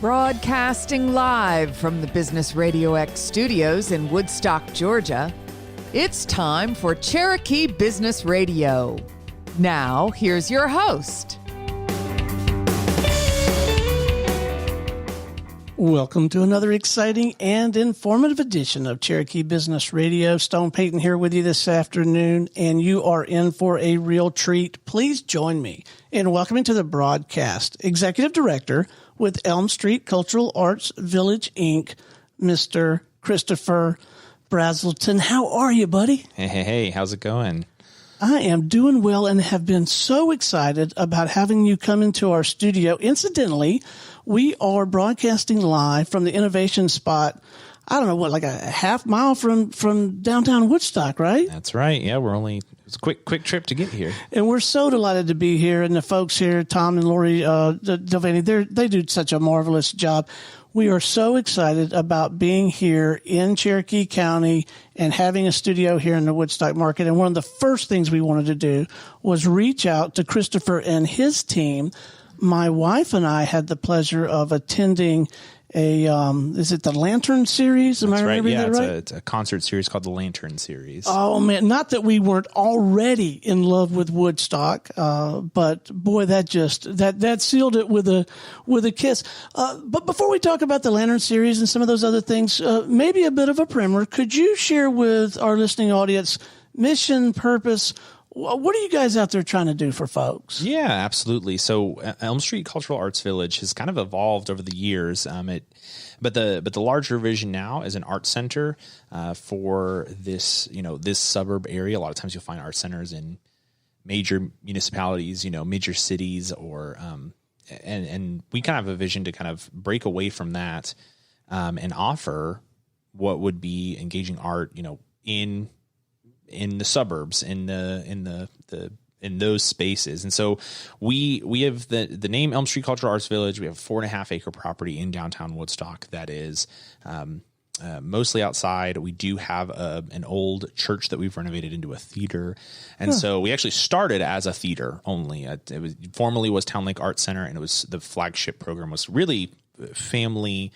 Broadcasting live from the Business RadioX studios in Woodstock, Georgia, it's time for Cherokee Business Radio. Now, here's your host. Welcome to another exciting and informative edition of Cherokee Business Radio. Stone Payton here with you this afternoon, and you are in for a real treat. Please join me in welcoming to the broadcast Executive Director with Elm Street Cultural Arts Village, Inc., Mr. Christopher Brazelton. How are you, buddy? Hey, how's it going? I am doing well and have been so excited about having you come into our studio. Incidentally, we are broadcasting live from the innovation spot, I don't know what, like a half mile from downtown Woodstock, right? That's right. Yeah, it's a quick trip to get here. And we're so delighted to be here. And the folks here, Tom and Lori Devaney, they do such a marvelous job. We are so excited about being here in Cherokee County and having a studio here in the Woodstock market. And one of the first things we wanted to do was reach out to Christopher and his team. My wife and I had the pleasure of attending is it the Lantern Series? Am I remembering that right? It's a concert series called the Lantern Series. Oh man, not that we weren't already in love with Woodstock, but boy, that sealed it with a kiss. But before we talk about the Lantern Series and some of those other things, maybe a bit of a primer. Could you share with our listening audience mission, purpose? What are you guys out there trying to do for folks? Yeah, absolutely. So Elm Street Cultural Arts Village has kind of evolved over the years. But the larger vision now is an art center for this suburb area. A lot of times you'll find art centers in major municipalities, major cities, or and we kind of have a vision to kind of break away from that and offer what would be engaging art, in the suburbs, in those spaces. And so we have the name Elm Street Cultural Arts Village. We have a 4.5 acre property in downtown Woodstock that is mostly outside. We do have an old church that we've renovated into a theater. And so we actually started as a theater only. It formerly was Towne Lake Arts Center, and it was the flagship program was really family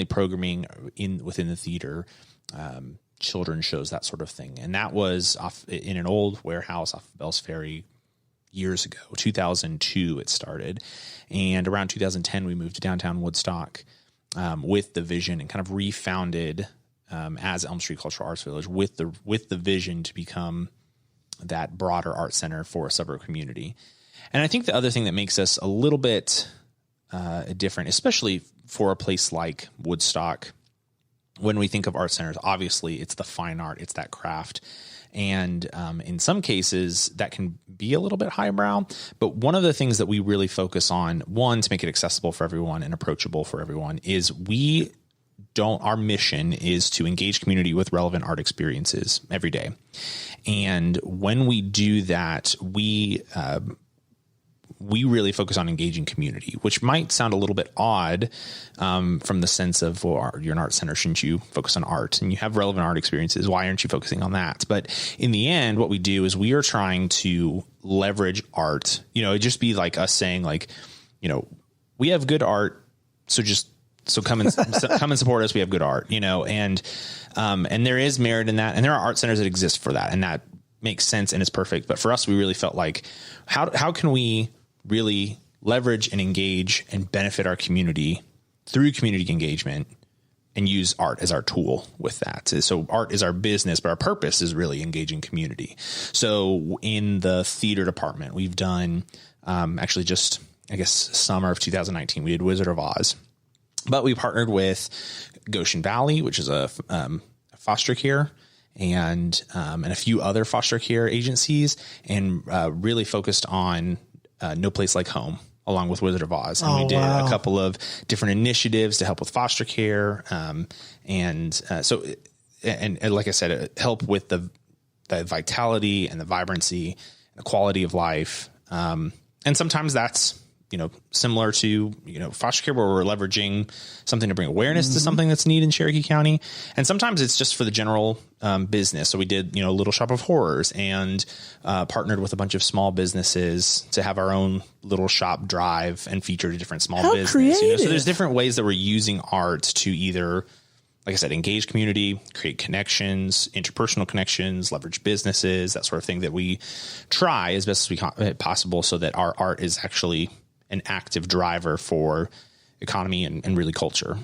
programming within the theater, children's shows, that sort of thing. And that was off in an old warehouse off of Bells Ferry years ago. 2002 it started. And around 2010 we moved to downtown Woodstock with the vision, and kind of refounded as Elm Street Cultural Arts Village with the vision to become that broader art center for a suburb community. And I think the other thing that makes us a little bit different, especially for a place like Woodstock, when we think of art centers, obviously it's the fine art, it's that craft. And in some cases that can be a little bit highbrow. But one of the things that we really focus on, one, to make it accessible for everyone and approachable for everyone, is our mission is to engage community with relevant art experiences every day. And when we do that, we really focus on engaging community, which might sound a little bit odd from the sense of, well, you're an art center, shouldn't you focus on art? And you have relevant art experiences. Why aren't you focusing on that? But in the end, what we do is we are trying to leverage art. It'd just be like us saying, like, we have good art, so come and support us. We have good art, and there is merit in that. And there are art centers that exist for that, and that makes sense and is perfect. But for us, we really felt like, how can we really leverage and engage and benefit our community through community engagement and use art as our tool with that. So art is our business, but our purpose is really engaging community. So in the theater department, we've done actually just, I guess, summer of 2019, we did Wizard of Oz, but we partnered with Goshen Valley, which is a foster care, and a few other foster care agencies, and really focused on No Place Like Home, along with Wizard of Oz. And we did a couple of different initiatives to help with foster care. And like I said, help with the vitality and the vibrancy and the quality of life. And sometimes that's similar to, foster care, where we're leveraging something to bring awareness to something that's needed in Cherokee County. And sometimes it's just for the general business. So we did, Little Shop of Horrors, and partnered with a bunch of small businesses to have our own little shop drive and feature a different small business. Creative. So there's different ways that we're using art to either, like I said, engage community, create connections, interpersonal connections, leverage businesses, that sort of thing, that we try as best as possible so that our art is actually an active driver for economy and really culture.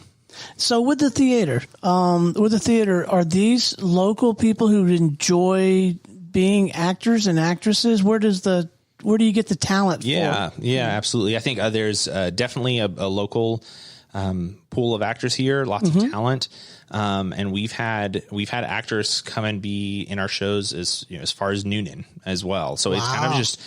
So with the theater, are these local people who enjoy being actors and actresses? Where do you get the talent? Yeah, absolutely. I think there's definitely a local pool of actors here, lots of talent. And we've had actors come and be in our shows as far as Noonan as well. So it's kind of just,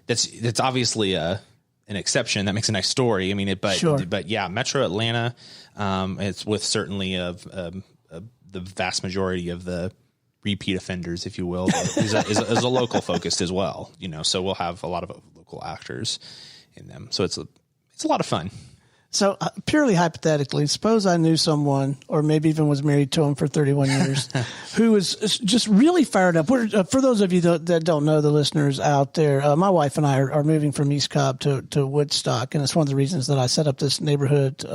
that's obviously an exception. That makes a nice story. I mean, but yeah, Metro Atlanta, it's with certainly the vast majority of the repeat offenders, if you will, is a local focused as well, so we'll have a lot of local actors in them. So it's a lot of fun. So purely hypothetically, suppose I knew someone, or maybe even was married to him for 31 years, who was just really fired up. For those of you that don't know, the listeners out there, my wife and I are moving from East Cobb to Woodstock, and it's one of the reasons that I set up this neighborhood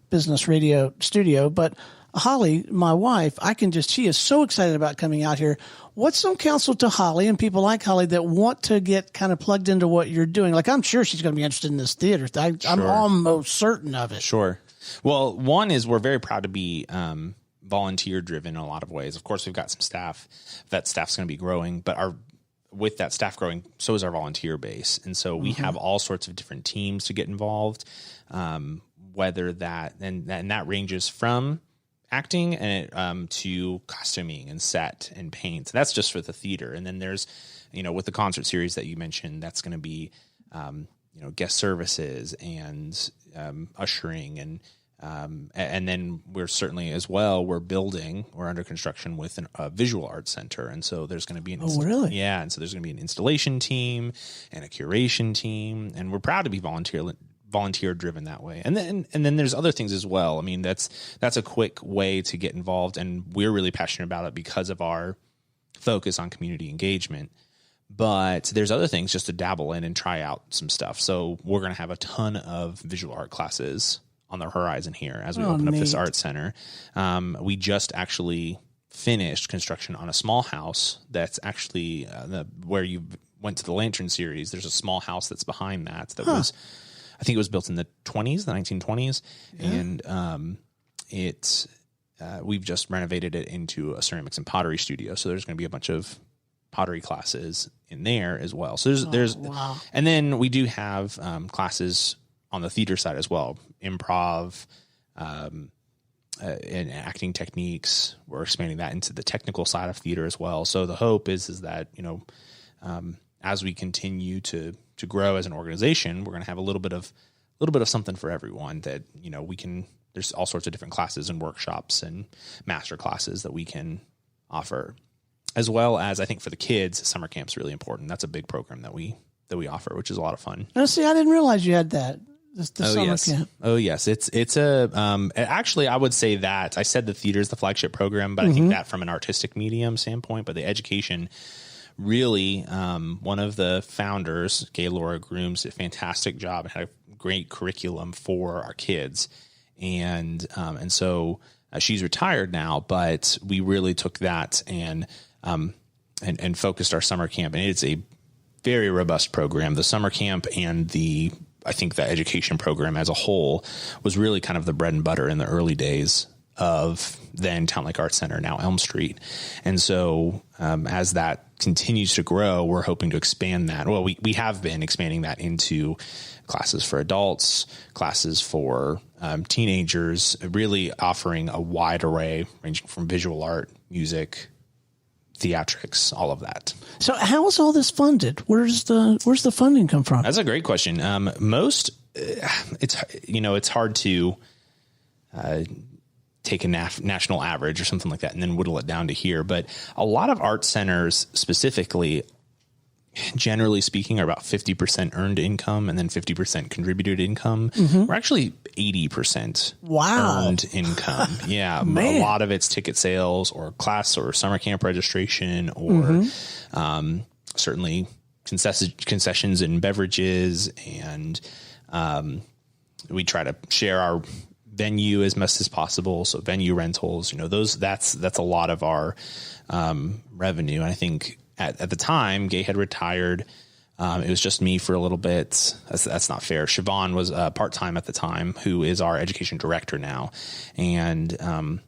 business radio studio. But Holly, my wife, she is so excited about coming out here. What's some counsel to Holly and people like Holly that want to get kind of plugged into what you're doing? Like, I'm sure she's going to be interested in this theater. I'm almost certain of it. Sure. Well, one is we're very proud to be volunteer driven in a lot of ways. Of course, we've got some staff. That staff's going to be growing, but with that staff growing, so is our volunteer base. And so we have all sorts of different teams to get involved, whether that, and that ranges from acting and to costuming and set and paint. That's just for the theater. And then there's, with the concert series that you mentioned, that's going to be, guest services and ushering. And then we're certainly as well, we're under construction with a visual arts center. And so there's going to be really? Yeah. And so there's going to be an installation team and a curation team. And we're proud to be volunteer driven that way. And then there's other things as well. I mean, that's a quick way to get involved, and we're really passionate about it because of our focus on community engagement. But there's other things just to dabble in and try out some stuff. So we're going to have a ton of visual art classes on the horizon here as we open up this art center. We just actually finished construction on a small house that's actually where you went to the Lantern series. There's a small house that's behind that was, I think it was built in the 1920s. Yeah. And we've just renovated it into a ceramics and pottery studio. So there's going to be a bunch of pottery classes in there as well. So wow. And then we do have classes on the theater side as well, improv, and acting techniques. We're expanding that into the technical side of theater as well. So the hope is that, as we continue to grow as an organization, we're going to have a little bit of something for everyone that, there's all sorts of different classes and workshops and master classes that we can offer, as well as I think for the kids, summer camp's really important. That's a big program that we offer, which is a lot of fun. Oh, see, I didn't realize you had that. Summer camp. Oh yes. It's actually, I would say that I said the theater is the flagship program, but I think that from an artistic medium standpoint, but the education really, one of the founders, Gaylora Grooms, did a fantastic job and had a great curriculum for our kids. And so she's retired now, but we really took that and focused our summer camp, and it's a very robust program. The summer camp and I think the education program as a whole was really kind of the bread and butter in the early days of then Towne Lake Arts Center, now Elm Street. And so as that continues to grow, we're hoping to expand that. Well, we have been expanding that into classes for adults, classes for teenagers, really offering a wide array ranging from visual art, music, theatrics, all of that. So how is all this funded? Where's the funding come from? That's a great question. It's hard to take a national average or something like that and then whittle it down to here. But a lot of art centers specifically generally speaking, are about 50% earned income and then 50% contributed income. We're actually 80% earned income. Yeah. A lot of it's ticket sales or class or summer camp registration or certainly concessions and beverages. And we try to share our venue as much as possible. So venue rentals, that's a lot of our revenue. And I think at the time, Gay had retired. It was just me for a little bit. That's not fair. Siobhan was part-time at the time, who is our education director now. And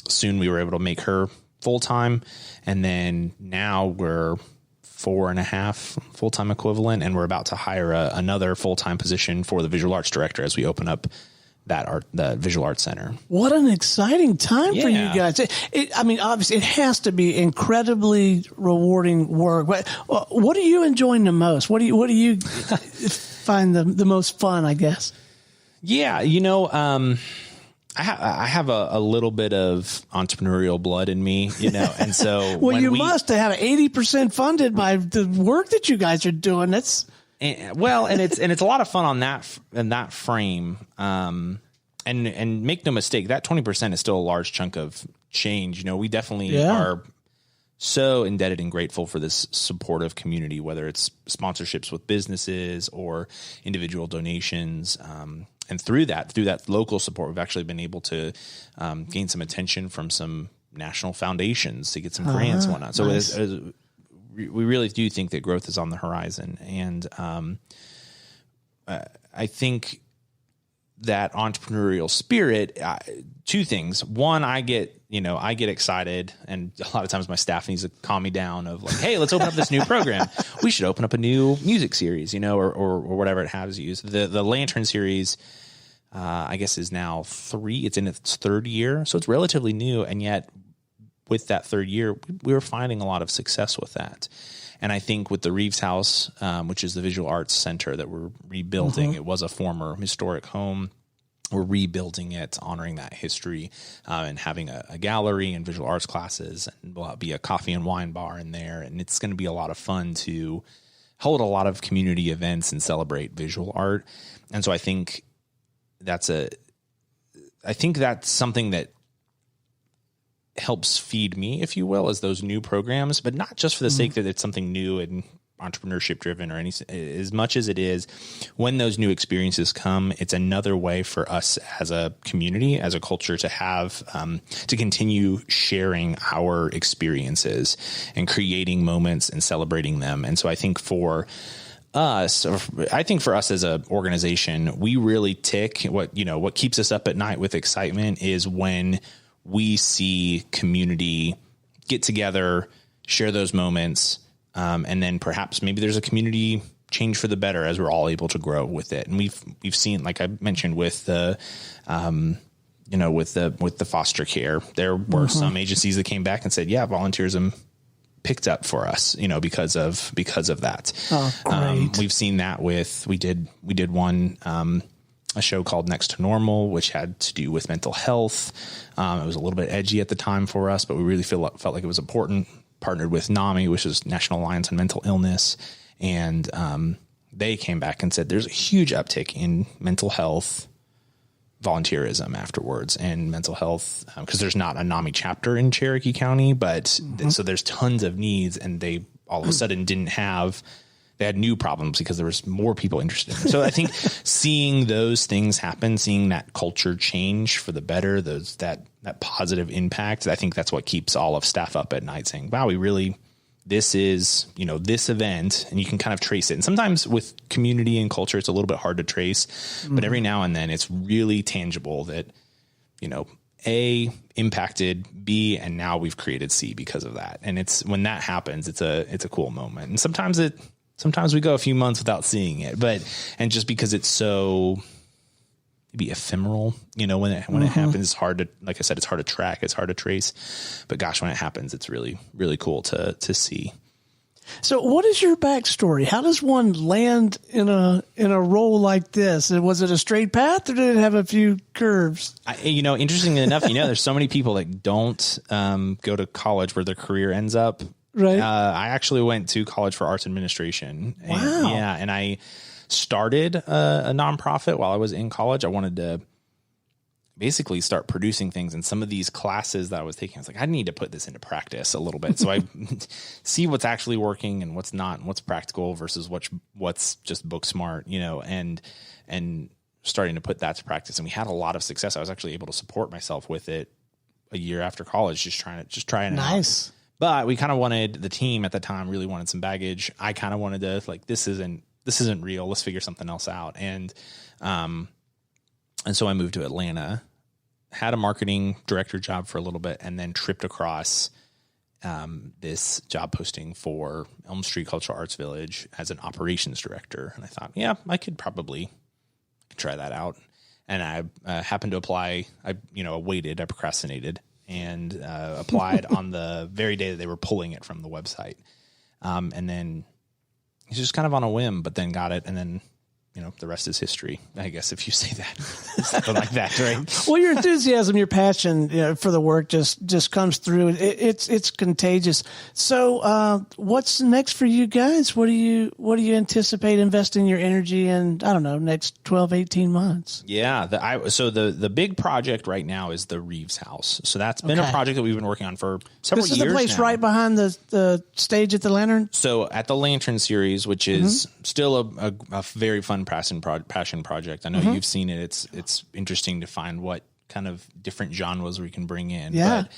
soon we were able to make her full-time. And then now we're 4.5 full-time equivalent. And we're about to hire another full-time position for the visual arts director as we open up the Visual Arts Center. What an exciting time for you guys. Obviously it has to be incredibly rewarding work. What are you enjoying the most? What do you find the most fun, I guess? Yeah. I have a little bit of entrepreneurial blood in me, and so well, you must have 80% funded by the work that you guys are doing. That's and it's a lot of fun in that frame. And make no mistake, that 20% is still a large chunk of change. We definitely are so indebted and grateful for this supportive community, whether it's sponsorships with businesses or individual donations. And through that local support, we've actually been able to gain some attention from some national foundations to get some grants and whatnot. So nice. We really do think that growth is on the horizon. And I think that entrepreneurial spirit, two things. One, I get excited, and a lot of times my staff needs to calm me down of like, hey, let's open up this new program. We should open up a new music series, or whatever it has to use. The Lantern series, I guess, is now 3. It's in its 3rd year. So it's relatively new. And yet with that 3rd year, we were finding a lot of success with that. And I think with the Reeves House, which is the Visual Arts Center that we're rebuilding, it was a former historic home. We're rebuilding it, honoring that history, and having a gallery and visual arts classes, and there'll be a coffee and wine bar in there. And it's going to be a lot of fun to hold a lot of community events and celebrate visual art. And so I think that's something that helps feed me, if you will, as those new programs, but not just for the sake that it's something new and entrepreneurship driven or anything, as much as it is when those new experiences come, it's another way for us as a community, as a culture to have, to continue sharing our experiences and creating moments and celebrating them. And so I think for us as an organization, we really tick what keeps us up at night with excitement is when we see community get together, share those moments, and then perhaps maybe there's a community change for the better as we're all able to grow with it. And we've seen, like I mentioned, with the with the foster care, there were some agencies that came back and said, yeah, volunteerism picked up for us, because of that. Oh, great. We've seen that we did one, a show called Next to Normal, which had to do with mental health. It was a little bit edgy at the time for us, but we really felt like it was important. Partnered with NAMI, which is National Alliance on Mental Illness. And they came back and said there's a huge uptick in mental health volunteerism afterwards, and mental health, because there's not a NAMI chapter in Cherokee County, but so there's tons of needs, and they all of a sudden they had new problems because there was more people interested. So I think seeing those things happen, seeing that culture change for the better, that positive impact, I think that's what keeps all of staff up at night saying, wow, this is, this event, and you can kind of trace it. And sometimes with community and culture, it's a little bit hard to trace, but every now and then it's really tangible that, A, impacted B, and now we've created C because of that. And it's when that happens, it's a cool moment. And sometimes we go a few months without seeing it, and just because it's so maybe ephemeral, when it happens, it's hard to, like I said, it's hard to track, it's hard to trace, but gosh, when it happens, it's really, really cool to see. So what is your backstory? How does one land in a role like this? Was it a straight path, or did it have a few curves? Interestingly enough, there's so many people that don't go to college where their career ends up. Right. I actually went to college for arts administration. Wow. And I started a nonprofit while I was in college. I wanted to basically start producing things, and some of these classes that I was taking, I was like, I need to put this into practice a little bit. So I see what's actually working and what's not, and what's practical versus what's just book smart, and starting to put that to practice. And we had a lot of success. I was actually able to support myself with it a year after college, just trying it Nice. out. But we kind of wanted, the team at the time really wanted some baggage. I kind of wanted to, like, this isn't real. Let's figure something else out. And so I moved to Atlanta, had a marketing director job for a little bit, and then tripped across this job posting for Elm Street Cultural Arts Village as an operations director. And I thought, yeah, I could probably try that out. And I happened to apply. I procrastinated and applied on the very day that they were pulling it from the website. And then it's just kind of on a whim, but then got it. And then, the rest is history, I guess, if you say that, something like that, right? Well, your enthusiasm, your passion for the work just comes through. It's contagious. So, what's next for you guys? What do you anticipate investing your energy in? I don't know, next 12, 18 months. Yeah. So the big project right now is the Reeves House. So that's been a project that we've been working on for several years. This is the place right behind the stage at the Lantern. So at the Lantern series, which is still a very fun passion project. I know you've seen it. It's interesting to find what kind of different genres we can bring in. Yeah. But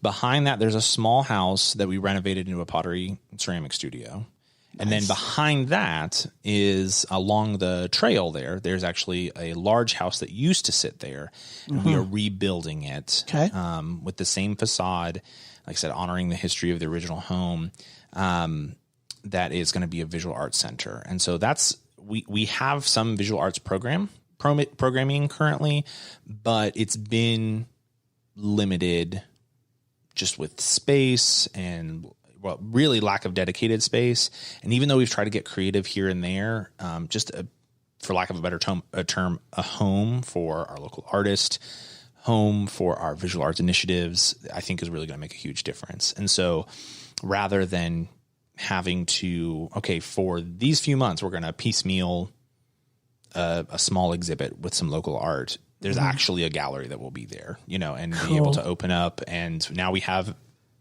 behind that, there's a small house that we renovated into a pottery and ceramic studio. Nice. And then behind that is, along the trail there's actually a large house that used to sit there. And we are rebuilding it with the same facade, like I said, honoring the history of the original home. That is going to be a visual arts center. And so we have some visual arts programming currently, but it's been limited just with space and, well, really lack of dedicated space. And even though we've tried to get creative here and there, for lack of a better term, a home for our local artist, home for our visual arts initiatives, I think is really going to make a huge difference. And so rather than having to, for these few months, we're going to piecemeal a small exhibit with some local art. There's actually a gallery that will be there, and be able to open up. And now we have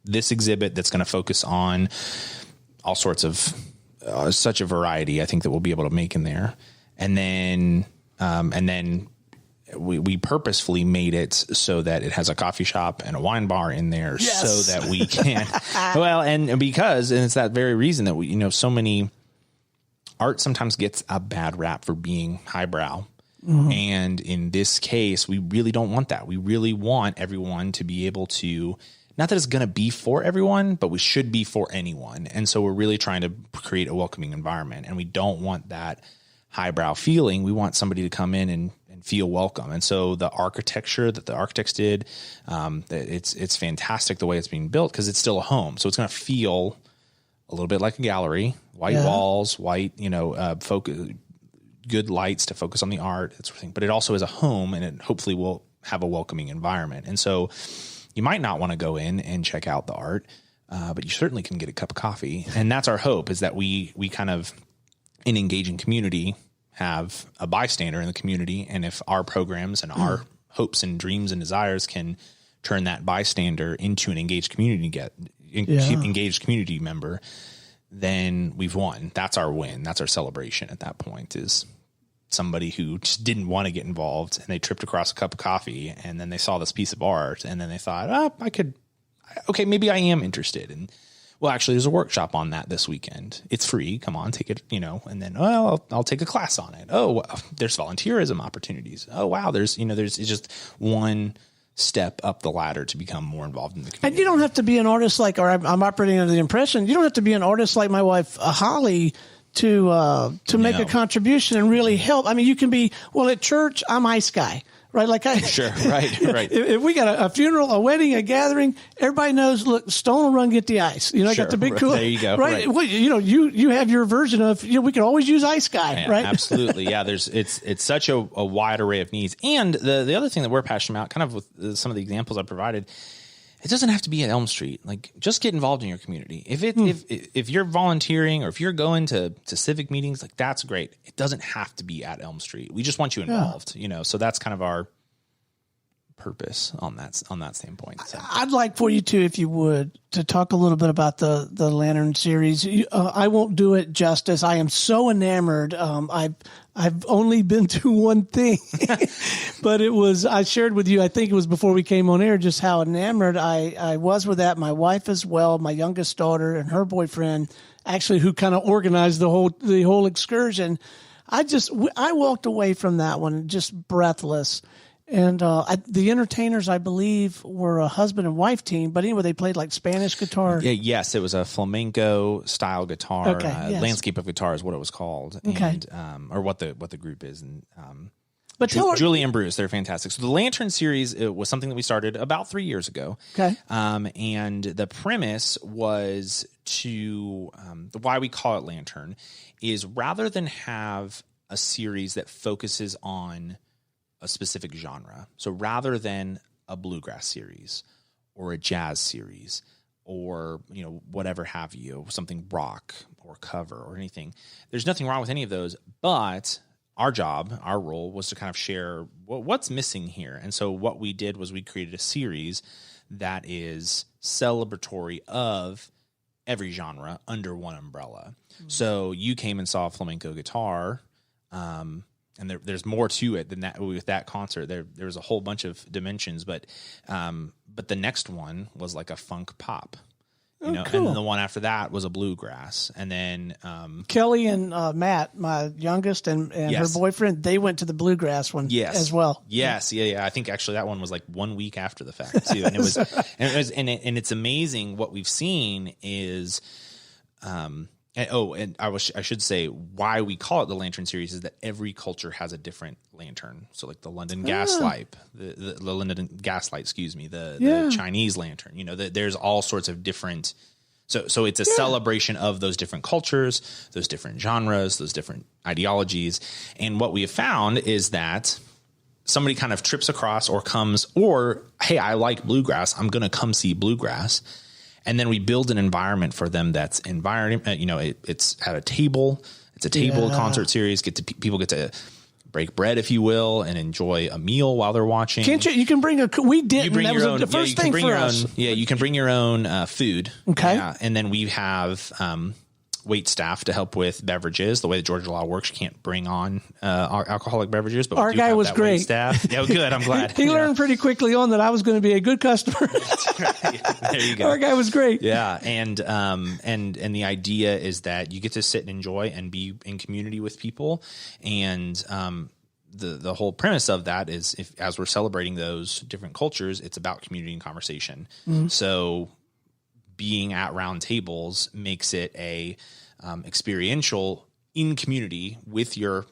this exhibit that's going to focus on all sorts of such a variety, I think, that we'll be able to make in there. And then we purposefully made it so that it has a coffee shop and a wine bar in there, so that we can, and it's that very reason that we, so many art sometimes gets a bad rap for being highbrow. And in this case, we really don't want that. We really want everyone to be able to, not that it's going to be for everyone, but we should be for anyone. And so we're really trying to create a welcoming environment, and we don't want that highbrow feeling. We want somebody to come in and feel welcome. And so the architecture that the architects did, it's fantastic the way it's being built, because it's still a home. So it's going to feel a little bit like a gallery, white walls, white, focus, good lights to focus on the art, that sort of thing. But it also is a home, and it hopefully will have a welcoming environment. And so you might not want to go in and check out the art, but you certainly can get a cup of coffee. And that's our hope, is that we kind of, in engaging community, have a bystander in the community. And if our programs and our hopes and dreams and desires can turn that bystander into an engaged community engaged community member, then we've won. That's our win. That's our celebration at that point, is somebody who just didn't want to get involved, and they tripped across a cup of coffee, and then they saw this piece of art, and then they thought, maybe I am interested. And well, actually, there's a workshop on that this weekend. It's free. Come on, take it, and then, I'll take a class on it. Oh, well, there's volunteerism opportunities. Oh, wow. It's just one step up the ladder to become more involved in the community. And you don't have to be an artist I'm operating under the impression, you don't have to be an artist like my wife, Holly, to make a contribution and really help. I mean, you can be, at church, I'm ice guy. Right, sure, right. If we got a funeral, a wedding, a gathering, everybody knows. Look, Stone will run get the ice. I got the big cooler. There you go. Right. Well, you have your version of. We can always use ice guy. Right. Absolutely. Yeah. It's such a wide array of needs, and the other thing that we're passionate about, kind of with some of the examples I provided, it doesn't have to be at Elm Street. Like, just get involved in your community. If you're volunteering or if you're going to civic meetings, like, that's great. It doesn't have to be at Elm Street. We just want you involved, so that's kind of our purpose on that standpoint. So. I'd like for you to, if you would, to talk a little bit about the Lantern series. I won't do it justice. I am so enamored. I've only been to one thing, but I shared with you, I think it was before we came on air, just how enamored I was with that. My wife as well, my youngest daughter and her boyfriend, actually, who kind of organized the whole excursion. I walked away from that one just breathless. And the entertainers, I believe, were a husband and wife team. But anyway, they played like Spanish guitar. Yeah, yes, it was a flamenco style guitar. Okay, yes. Landscape of Guitar is what it was called. Okay. And, or what the group is. And but Julie and Bruce, they're fantastic. So the Lantern series, it was something that we started about 3 years ago. Okay. And the premise was why we call it Lantern is rather than have a series that focuses on a specific genre. So rather than a bluegrass series or a jazz series or, whatever have you, something rock or cover or anything, there's nothing wrong with any of those. But our role was to kind of share what's missing here. And so what we did was we created a series that is celebratory of every genre under one umbrella. Mm-hmm. So you came and saw flamenco guitar, and there's more to it than that. With that concert, there was a whole bunch of dimensions, but the next one was like a funk pop, cool. And then the one after that was a bluegrass, and then Kelly and Matt, my youngest, and her boyfriend, they went to the bluegrass one as well. Yes, yeah. I think actually that one was like 1 week after the fact too, and and it's amazing what we've seen is. And I should say why we call it the Lantern series is that every culture has a different lantern. So like the London Gaslight, the London Gaslight, the Chinese lantern. There's all sorts of different. So it's a celebration of those different cultures, those different genres, those different ideologies. And what we have found is that somebody kind of trips across or comes, or hey, I like bluegrass, I'm going to come see bluegrass. And then we build an environment for them that's it's at a table. It's a table concert series. People get to break bread, if you will, and enjoy a meal while they're watching. Can't you? You can bring we didn't. That was the first thing for us. You can bring your own food. Okay. And then we have wait staff to help with beverages. The way that Georgia law works, you can't bring on alcoholic beverages. But our guy was great. Staff. Yeah, good. I'm glad. He learned pretty quickly on that I was going to be a good customer. That's right. There you go. Our guy was great. Yeah, and the idea is that you get to sit and enjoy and be in community with people, and the whole premise of that is as we're celebrating those different cultures, it's about community and conversation. Mm-hmm. So being at round tables makes it a experiential in community with your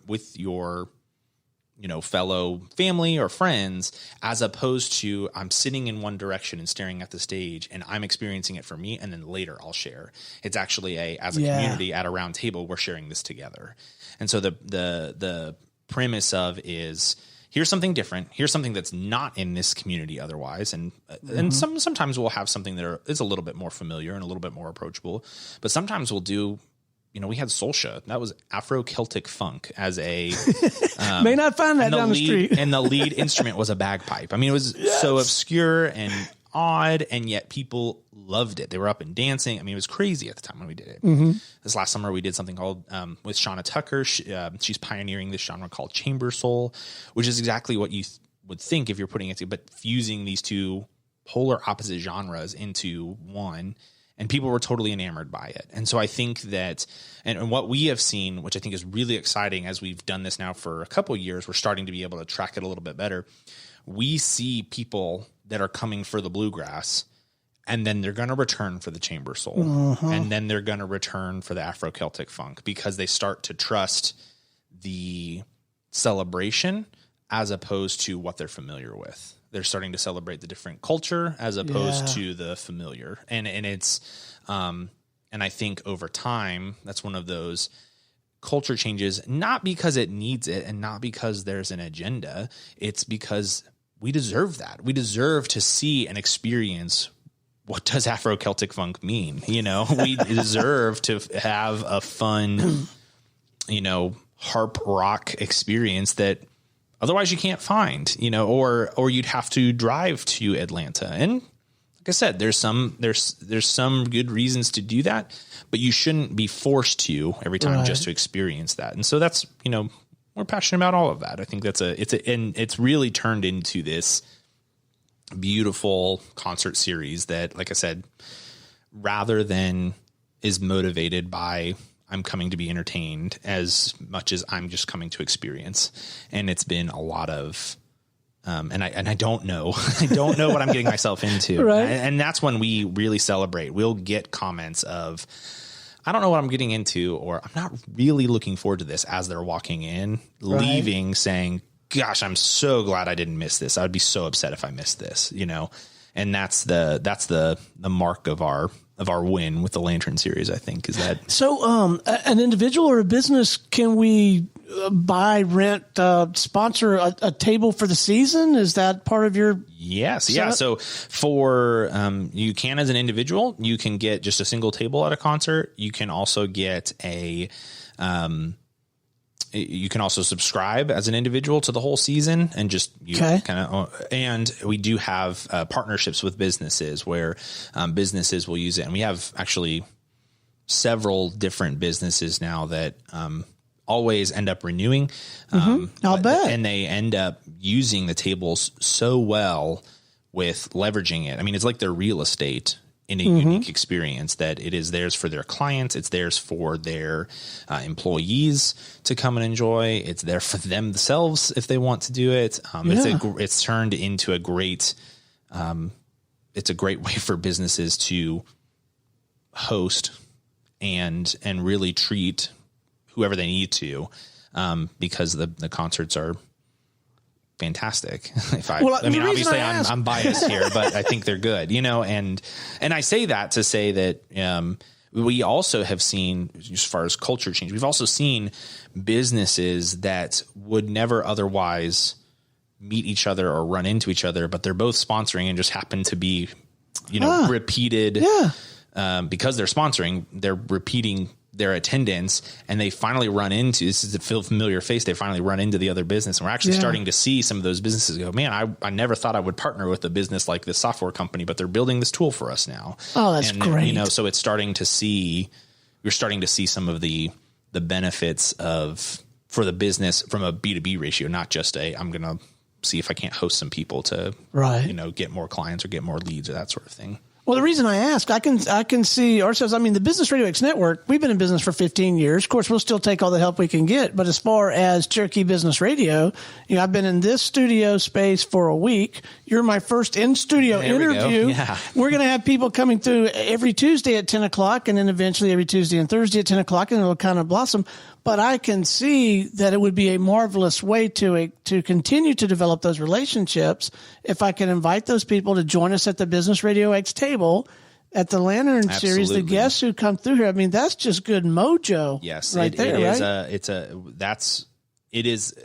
fellow family or friends, as opposed to I'm sitting in one direction and staring at the stage and I'm experiencing it for me, and then later I'll share. It's actually as a community at a round table, we're sharing this together. And so the premise of is here's something different. Here's something that's not in this community otherwise. And sometimes we'll have something that is a little bit more familiar and a little bit more approachable. But sometimes we'll do, we had Solsha. That was Afro-Celtic funk as a... May not find that down the street. And the lead instrument was a bagpipe. I mean, it was so obscure and odd, and yet people loved it. They were up and dancing. I mean, it was crazy at the time when we did it. Mm-hmm. This last summer, we did something called with Shauna Tucker. She's pioneering this genre called chamber soul, which is exactly what you would think if you're putting it together, but fusing these two polar opposite genres into one. And people were totally enamored by it. And so I think that, and what we have seen, which I think is really exciting as we've done this now for a couple of years, we're starting to be able to track it a little bit better. We see people that are coming for the bluegrass, and then they're going to return for the chamber soul, and then they're going to return for the Afro-Celtic funk, because they start to trust the celebration as opposed to what they're familiar with. They're starting to celebrate the different culture as opposed to the familiar. And it's, and I think over time, that's one of those culture changes, not because it needs it and not because there's an agenda. It's because we deserve that. We deserve to see and experience what does Afro-Celtic funk mean? You know, we deserve to have a fun, you know, harp rock experience that otherwise you can't find, you know, or you'd have to drive to Atlanta. And like I said, there's some good reasons to do that, but you shouldn't be forced to every time just to experience that. And so that's, you know, we're passionate about all of that. I think and it's really turned into this beautiful concert series that, like I said, rather than is motivated by I'm coming to be entertained as much as I'm just coming to experience. And it's been a lot of, and I don't know, I don't know what I'm getting myself into. Right. And that's when we really celebrate. We'll get comments of, I don't know what I'm getting into, or I'm not really looking forward to this as they're walking in, leaving saying, gosh, I'm so glad I didn't miss this. I would be so upset if I missed this, you know? And that's the mark of our win with the Lantern series, I think, is that. So, an individual or a business, can we buy, rent, sponsor a table for the season? Is that part of your? Yes. setup? Yeah. So for, you can, as an individual, you can get just a single table at a concert. You can also get you can also subscribe as an individual to the whole season and just and we do have partnerships with businesses where businesses will use it. And we have actually several different businesses now that always end up renewing. I'll bet. And they end up using the tables so well with leveraging it. I mean, it's like their real estate in a unique experience that it is theirs for their clients. It's theirs for their employees to come and enjoy. It's there for themselves if they want to do it. It's turned into a great, it's a great way for businesses to host and really treat whoever they need to, because the concerts are fantastic. Obviously I'm biased here, but I think they're good, you know, and I say that to say that, we also have seen, as far as culture change, we've also seen businesses that would never otherwise meet each other or run into each other, but they're both sponsoring and just happen to be, you know, repeated, because they're sponsoring, they're repeating their attendance, and they finally run into, this is a familiar face, they finally run into the other business. And we're actually starting to see some of those businesses go, man, I never thought I would partner with a business like this software company, but they're building this tool for us now. Oh, that's great. You know, so it's starting to see, you're starting to see some of the benefits for the business from a B2B ratio, not just I'm going to see if I can't host some people to, you know, get more clients or get more leads or that sort of thing. Well, the reason I ask, I can see ourselves. I mean, the Business RadioX network, we've been in business for 15 years. Of course, we'll still take all the help we can get. But as far as Cherokee Business Radio, you know, I've been in this studio space for a week. You're my first in-studio interview. We're going to have people coming through every Tuesday at 10 o'clock, and then eventually every Tuesday and Thursday at 10 o'clock, and it'll kind of blossom. But I can see that it would be a marvelous way to continue to develop those relationships if I can invite those people to join us at the Business RadioX table at the Lantern series. The guests who come through here, I mean, that's just good mojo. Yes, right there, it is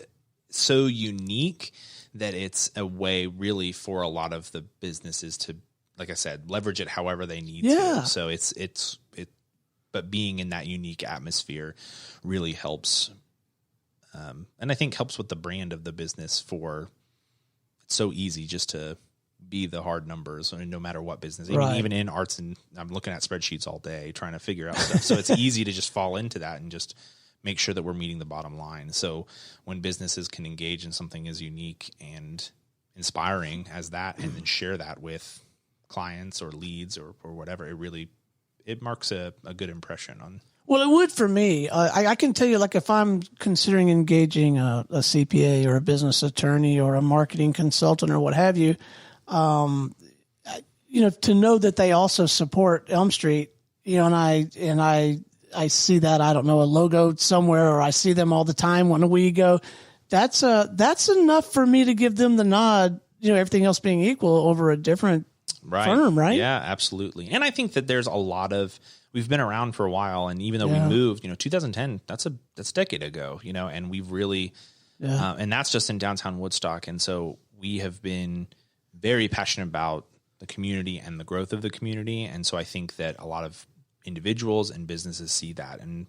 so unique that it's a way really for a lot of the businesses to, like I said, leverage it however they need to. So but being in that unique atmosphere really helps. And I think helps with the brand of the business it's so easy just to be the hard numbers, I mean, no matter what business, even in arts, and I'm looking at spreadsheets all day trying to figure out stuff. So it's easy to just fall into that and just make sure that we're meeting the bottom line. So when businesses can engage in something as unique and inspiring as that, and then share that with clients or leads or whatever, it marks a good impression on. Well, it would for me. I can tell you, like, if I'm considering engaging a CPA or a business attorney or a marketing consultant or what have you, you know, to know that they also support Elm Street, you know, and I see that, I don't know, a logo somewhere, or I see them all the time when we go, that's enough for me to give them the nod, you know, everything else being equal, over a different firm, right? Yeah, absolutely. And I think that there's we've been around for a while, and even though we moved, you know, 2010, that's a decade ago, you know, and we've really, and that's just in downtown Woodstock. And so we have been very passionate about the community and the growth of the community. And so I think that a lot of individuals and businesses see that. And,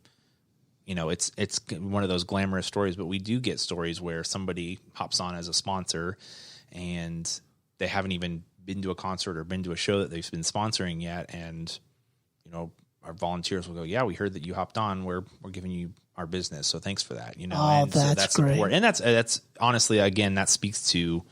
you know, it's one of those glamorous stories, but we do get stories where somebody hops on as a sponsor and they haven't even been to a concert or been to a show that they've been sponsoring yet. And, you know, our volunteers will go, yeah, we heard that you hopped on. We're giving you our business. So thanks for that. You know, and that's support. Great. And that's honestly, again, that speaks to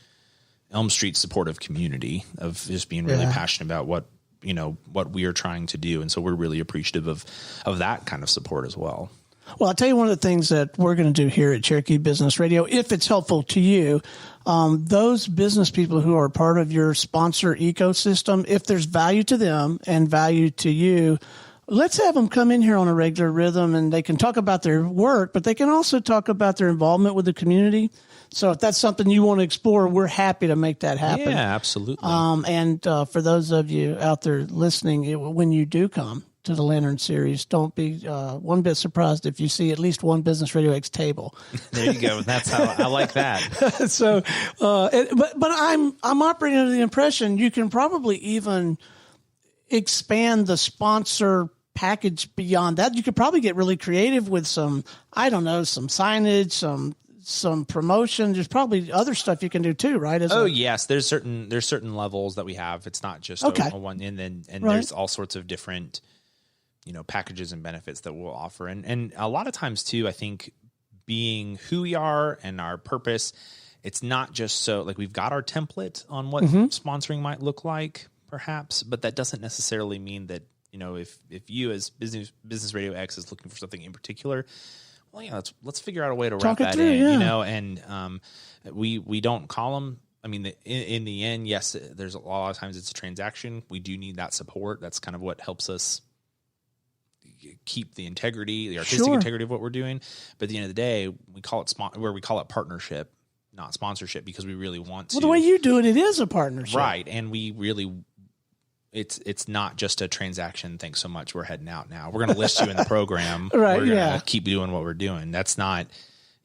Elm Street's supportive community of just being really passionate about what we are trying to do. And so we're really appreciative of that kind of support as well. Well, I'll tell you one of the things that we're going to do here at Cherokee Business Radio, if it's helpful to you, those business people who are part of your sponsor ecosystem, if there's value to them and value to you, let's have them come in here on a regular rhythm, and they can talk about their work, but they can also talk about their involvement with the community. So if that's something you want to explore, we're happy to make that happen. Yeah, absolutely. And for those of you out there listening, when you do come to the Lantern Series, don't be one bit surprised if you see at least one Business RadioX table. There you go. That's how I like that. So, but I'm operating under the impression you can probably even expand the sponsor package beyond that. You could probably get really creative with some signage, some promotion. There's probably other stuff you can do too, right? Yes. There's certain levels that we have. It's not just a one, and there's all sorts of different, packages and benefits that we'll offer. And a lot of times too, I think being who we are and our purpose, it's not just so like we've got our template on what sponsoring might look like perhaps, but that doesn't necessarily mean that, if you as Business RadioX is looking for something in particular, well, yeah, let's figure out a way to wrap that in, and we don't call them. I mean, in the end, yes, there's a lot of times it's a transaction. We do need that support. That's kind of what helps us keep the artistic integrity of what we're doing. But at the end of the day, we call it partnership, not sponsorship, because we really want to. Well, the way you do it is a partnership, right? And we really. It's not just a transaction. Thanks so much. We're heading out now. We're going to list you in the program. Right. We're going to keep doing what we're doing. That's not,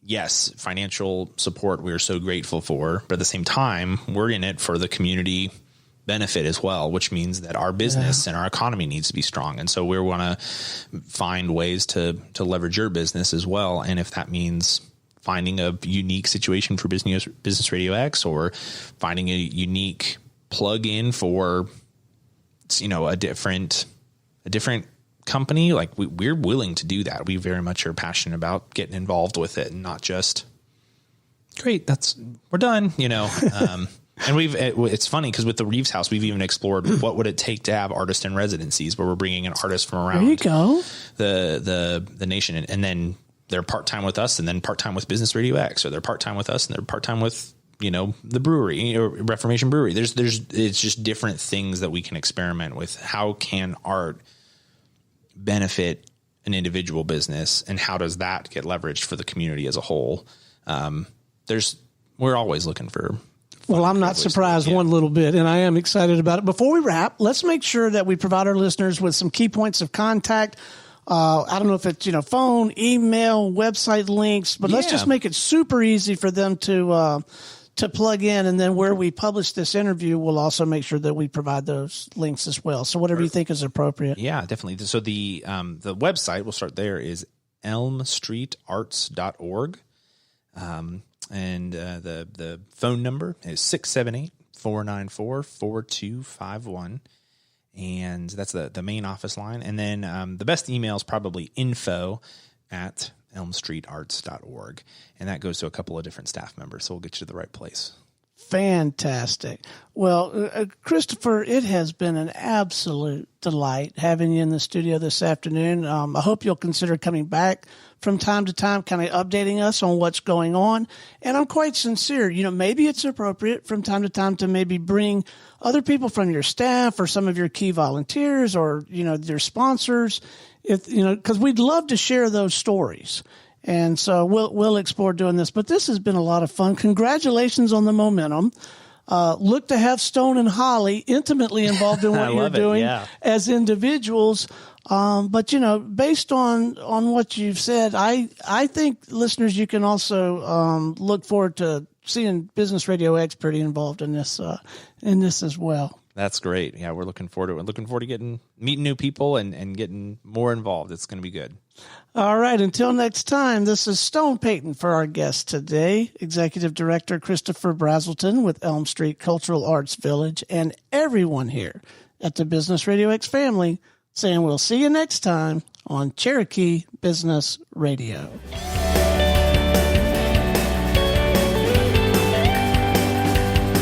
yes, financial support we're so grateful for, but at the same time, we're in it for the community benefit as well, which means that our business and our economy needs to be strong. And so we want to find ways to leverage your business as well. And if that means finding a unique situation for Business RadioX or finding a unique plug-in for a different company, like we're willing to do that. We very much are passionate about getting involved with it and not just great. We're done, and it's funny because with the Reeves House, we've even explored what would it take to have artist in residencies where we're bringing in artists from around the nation. And then they're part-time with us and then part-time with Business RadioX, or they're part-time with us and they're part-time with the brewery or Reformation Brewery. It's just different things that we can experiment with. How can art benefit an individual business, and how does that get leveraged for the community as a whole? We're always looking for. Well, I'm not surprised one little bit, and I am excited about it. Before we wrap, let's make sure that we provide our listeners with some key points of contact. I don't know if it's, phone, email, website links, but let's just make it super easy for them to plug in, and then where we publish this interview, we'll also make sure that we provide those links as well. So whatever you think is appropriate. Yeah, definitely. So the website, we'll start there, is elmstreetarts.org. And the phone number is 678-494-4251. And that's the main office line. And then the best email is probably info@elmstreetarts.org. And that goes to a couple of different staff members. So we'll get you to the right place. Fantastic. Well, Christopher, it has been an absolute delight having you in the studio this afternoon. I hope you'll consider coming back from time to time, kind of updating us on what's going on. And I'm quite sincere. Maybe it's appropriate from time to time to maybe bring other people from your staff or some of your key volunteers or, their sponsors, because we'd love to share those stories. And so we'll explore doing this. But this has been a lot of fun. Congratulations on the momentum. Look to have Stone and Holly intimately involved in what you're doing as individuals. But, based on what you've said, I think, listeners, you can also look forward to seeing Business RadioX pretty involved in this as well. That's great. Yeah, we're looking forward to it. We're looking forward to meeting new people and getting more involved. It's going to be good. All right. Until next time, this is Stone Payton for our guest today, Executive Director Christopher Brazelton with Elm Street Cultural Arts Village, and everyone here at the Business RadioX family saying we'll see you next time on Cherokee Business Radio.